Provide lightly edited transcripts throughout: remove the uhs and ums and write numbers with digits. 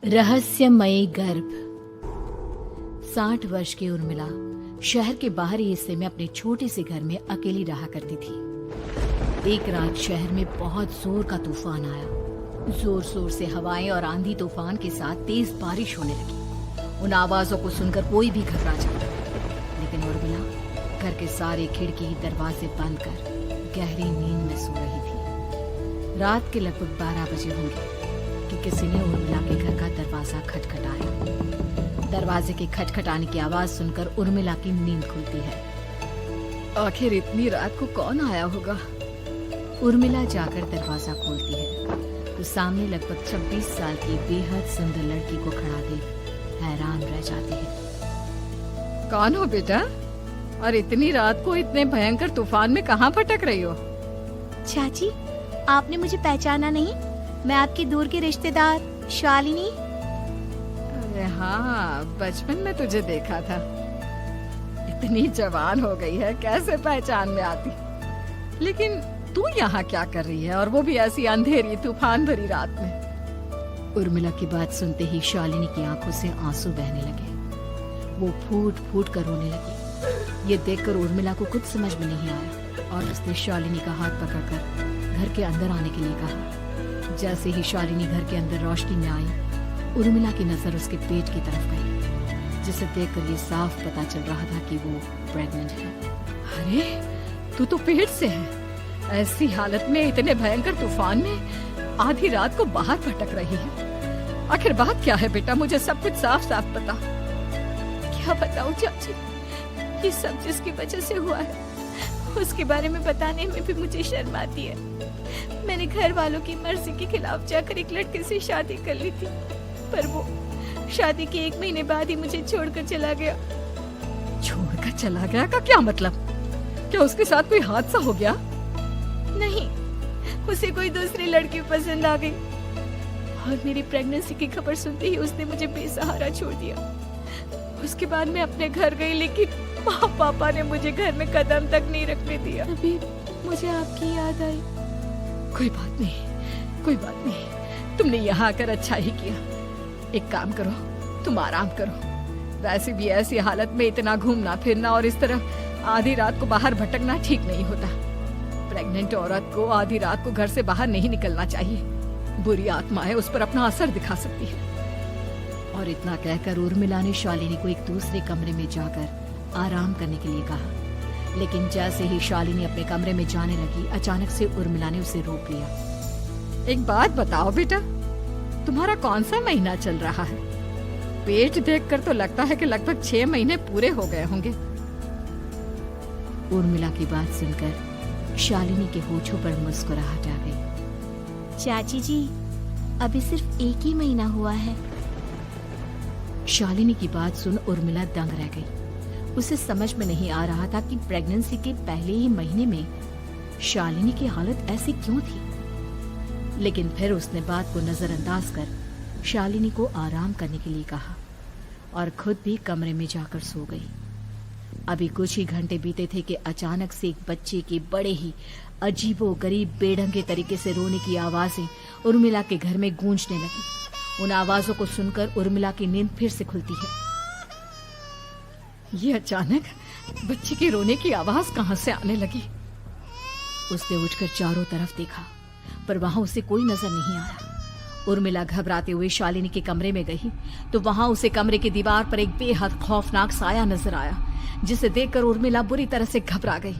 रहस्यमयी गर्भ। 60 वर्ष की उर्मिला शहर के बाहरी हिस्से में अपने छोटे से घर में अकेली रहा करती थी। एक रात शहर में बहुत जोर का तूफान आया। जोर जोर से हवाएं और आंधी तूफान के साथ तेज बारिश होने लगी। उन आवाजों को सुनकर कोई भी घबरा जाता, लेकिन उर्मिला घर के सारे खिड़की दरवाजे बंद कर गहरी नींद में सो रही थी। रात के लगभग 12 बजे होंगे कि किसी ने उर्मिला के घर का दरवाजा खटखटाया। दरवाजे के खटखटाने की आवाज सुनकर उर्मिला की नींद खुलती है। आखिर इतनी रात को कौन आया होगा? उर्मिला जाकर दरवाजा खोलती है तो सामने लगभग 26 साल की बेहद सुंदर लड़की को खड़ा देख हैरान रह जाती है। कौन हो बेटा? और इतनी रात को इतने भयंकर तूफान में कहाँ भटक रही हो? चाची, आपने मुझे पहचाना नहीं? मैं आपकी दूर की रिश्तेदार शालिनी। अरे हाँ, बचपन में तुझे देखा था। इतनी जवान हो गई है, कैसे पहचान में आती? लेकिन तू यहाँ क्या कर रही है, और वो भी ऐसी अंधेरी तूफान भरी रात में? उर्मिला की बात सुनते ही शालिनी की आंखों से आंसू बहने लगे। वो फूट फूट कर रोने लगी। ये देखकर उर्मिला को कुछ समझ में नहीं आया और उसने शालिनी का हाथ पकड़कर घर के अंदर आने के लिए कहा। जैसे ही शालिनी घर के अंदर रोशनी में आई, उर्मिला की नजर उसके पेट की तरफ गई, जिसे देखकर ये साफ पता चल रहा था कि वो प्रेग्नेंट है। अरे, तू तो पेट से है। ऐसी हालत में, इतने भयंकर तूफान में, आधी रात को बाहर भटक रही है। आखिर बात क्या है बेटा? मुझे सब कुछ साफ साफ बता। क्या बताऊं चाची, ये सब जिसकी वजह से हुआ है उसके बारे में बताने में भी मुझे शर्म आती है। मैंने घर वालों की मर्जी के खिलाफ जाकर एक लड़के से शादी कर ली थी, पर वो शादी के 1 महीने बाद ही मुझे छोड़कर चला गया। छोड़कर चला गया का क्या मतलब? क्या उसके साथ कोई हादसा हो गया? नहीं, उसे कोई दूसरी लड़की पसंद आ गई और मेरी प्रेगनेंसी की खबर सुनते ही उसने मुझे बेसहारा छोड़ दिया। उसके बाद मैं अपने घर गई, लेकिन पापा ने मुझे घर में कदम तक नहीं रखने दिया। अभी मुझे आपकी याद आई। कोई बात नहीं, कोई बात नहीं। तुमने यहाँ आकर अच्छा ही किया। एक काम करो, तुम आराम करो। वैसे भी ऐसी हालत में इतना घूमना फिरना और इस तरह आधी रात को बाहर भटकना ठीक नहीं होता। प्रेग्नेंट औरत को आधी रात को घर से बाहर नहीं निकलना चाहिए। बुरी आत्माएं उस पर अपना असर दिखा सकती है। और इतना कहकर उर्मिला ने शालिनी को एक दूसरे कमरे में जाकर आराम करने के लिए कहा। लेकिन जैसे ही शालिनी अपने कमरे में जाने लगी, अचानक से उर्मिला ने उसे रोक लिया। एक बात बताओ बेटा, तुम्हारा कौन सा महीना चल रहा है? पेट देखकर तो लगता है कि लगभग 6 महीने पूरे हो गए होंगे। उर्मिला की बात सुनकर शालिनी के होठों पर मुस्कुराहट आ गई। चाची जी, अभी सिर्फ 1 ही महीना हुआ है। शालिनी की बात सुन उर्मिला दंग रह गई। उसे समझ में नहीं आ रहा था कि प्रेगनेंसी के पहले ही महीने में शालिनी की हालत ऐसी क्यों थी। लेकिन फिर उसने बात को नजरअंदाज कर शालिनी को आराम करने के लिए कहा और खुद भी कमरे में जाकर सो गई। अभी कुछ ही घंटे बीते थे कि अचानक से एक बच्चे के बड़े ही अजीबोगरीब बेढंगे तरीके से रोने की आवाजें उर्मिला के घर में गूंजने लगी। उन आवाजों को सुनकर उर्मिला की नींद फिर से खुलती है। ये अचानक बच्चे के रोने की आवाज कहां से आने लगी? उसने उठकर चारों तरफ देखा, पर वहां उसे कोई नजर नहीं आया। उर्मिला घबराते हुए शालिनी के कमरे में गई तो वहां उसे कमरे की दीवार पर एक बेहद खौफनाक साया नजर आया, जिसे देखकर उर्मिला बुरी तरह से घबरा गई।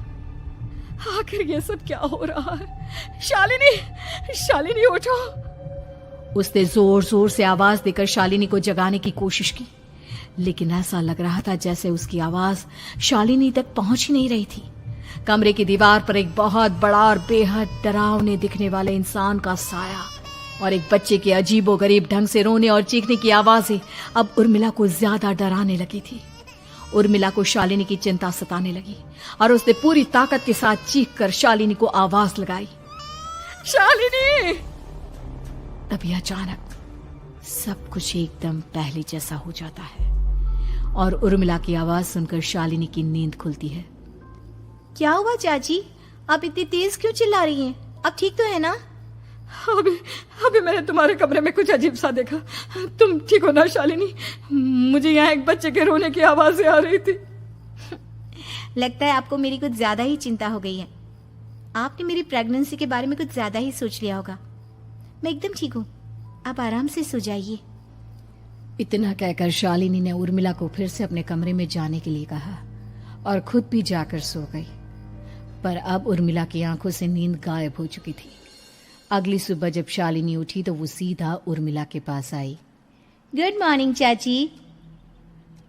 आखिर ये सब क्या हो रहा है? शालिनी, शालिनी उठो! उसने जोर जोर से आवाज देकर शालिनी को जगाने की कोशिश की, लेकिन ऐसा लग रहा था जैसे उसकी आवाज शालिनी तक पहुंच ही नहीं रही थी। कमरे की दीवार पर एक बहुत बड़ा और बेहद डरावने दिखने वाले इंसान का साया और एक बच्चे के अजीबोगरीब ढंग से रोने और चीखने की आवाजें अब उर्मिला को ज्यादा डराने लगी थी। उर्मिला को शालिनी की चिंता सताने लगी और उसने पूरी ताकत के साथ चीखकर शालिनी को आवाज लगाई, शालिनी! तभी अचानक सब कुछ एकदम पहले जैसा हो जाता है और उर्मिला की आवाज सुनकर शालिनी की नींद खुलती है। क्या हुआ चाची? आप इतनी तेज क्यों चिल्ला रही हैं? अब ठीक तो है ना? अभी अभी मैंने तुम्हारे कमरे में कुछ अजीब सा देखा। तुम ठीक हो ना शालिनी? मुझे यहाँ एक बच्चे के रोने की आवाजें आ रही थी। लगता है आपको मेरी कुछ ज्यादा ही चिंता हो गई है। आपने मेरी प्रेगनेंसी के बारे में कुछ ज्यादा ही सोच लिया होगा। मैं एकदम ठीक हूँ, आप आराम से सो जाइए। इतना कहकर शालिनी ने उर्मिला को फिर से अपने कमरे में जाने के लिए कहा और खुद भी जाकर सो गई। पर अब उर्मिला की आंखों से नींद गायब हो चुकी थी। अगली सुबह जब शालिनी उठी तो वो सीधा उर्मिला के पास आई। गुड मॉर्निंग चाची।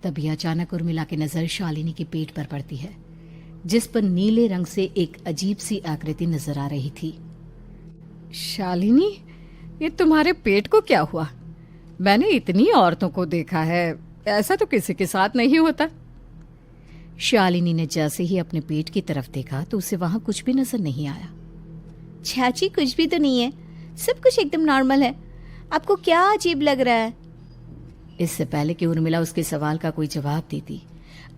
तभी अचानक उर्मिला की नजर शालिनी के पेट पर पड़ती है, जिस पर नीले रंग से एक अजीब सी आकृति नजर आ रही थी। शालिनी, ये तुम्हारे पेट को क्या हुआ? मैंने इतनी औरतों को देखा है, ऐसा तो किसी के साथ नहीं होता। शालिनी ने जैसे ही अपने पेट की तरफ देखा तो उसे वहां कुछ भी नजर नहीं आया। चाची कुछ भी तो नहीं है, सब कुछ एकदम नॉर्मल है। आपको क्या अजीब लग रहा है? इससे पहले कि उर्मिला उसके सवाल का कोई जवाब देती,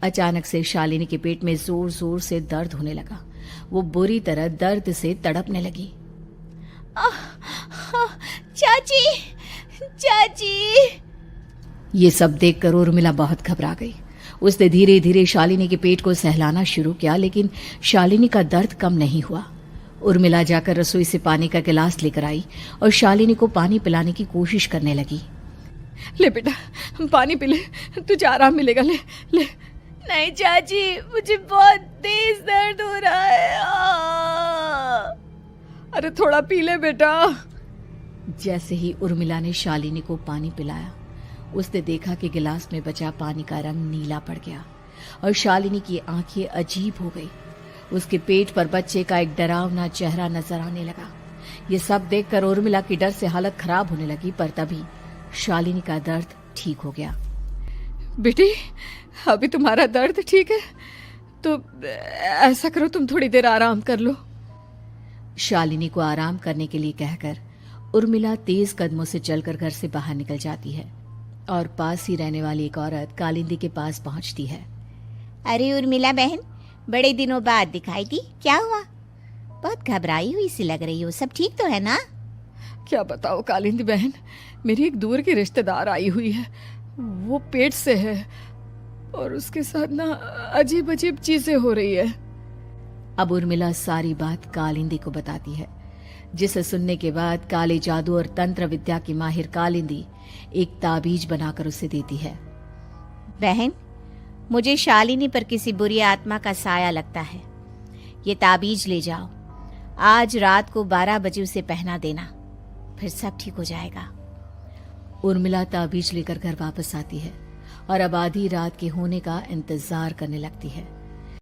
अचानक से शालिनी के पेट में जोर जोर से दर्द होने लगा। वो बुरी तरह दर्द से तड़पने लगी। चाची, चाची। ये सब देखकर उर्मिला बहुत घबरा गई। उसने धीरे धीरे शालिनी के पेट को सहलाना शुरू किया, लेकिन शालिनी का दर्द कम नहीं हुआ। उर्मिला जाकर रसोई से पानी का गिलास लेकर आई और शालिनी को पानी पिलाने की कोशिश करने लगी। ले बेटा, पानी पी ले, तुझे आराम मिलेगा। ले ले। नहीं चाची, मुझे बहुत तेज दर्द हो रहा है। अरे थोड़ा पी ले बेटा। जैसे ही उर्मिला ने शालिनी को पानी पिलाया, उसने देखा कि गिलास में बचा पानी का रंग नीला पड़ गया और शालिनी की आंखें अजीब हो गई। उसके पेट पर बच्चे का एक डरावना चेहरा नजर आने लगा। ये सब देखकर उर्मिला की डर से हालत खराब होने लगी, पर तभी शालिनी का दर्द ठीक हो गया। बेटी, अभी तुम्हारा दर्द ठीक है तो ऐसा करो, तुम थोड़ी देर आराम कर लो। शालिनी को आराम करने के लिए कहकर उर्मिला तेज कदमों से चलकर घर से बाहर निकल जाती है और पास ही रहने वाली एक औरत कालिंदी के पास पहुंचती है। अरे उर्मिला बहन, बड़े दिनों बाद दिखाई दी, क्या हुआ? बहुत घबराई हुई सी लग रही हो, सब ठीक तो है ना? क्या बताओ कालिंदी बहन, मेरी एक दूर की रिश्तेदार आई हुई है। वो पेट से है और उसके साथ ना अजीब अजीब चीजें हो रही है। अब उर्मिला सारी बात कालिंदी को बताती है, जिसे सुनने के बाद काले जादू और तंत्र विद्या की माहिर कालिंदी एक ताबीज बनाकर उसे देती है। बहन, मुझे शालिनी पर किसी बुरी आत्मा का साया लगता है। ये ताबीज ले जाओ, आज रात को 12 बजे उसे पहना देना, फिर सब ठीक हो जाएगा। उर्मिला ताबीज लेकर घर वापस आती है और अब आधी रात के होने का इंतजार करने लगती है।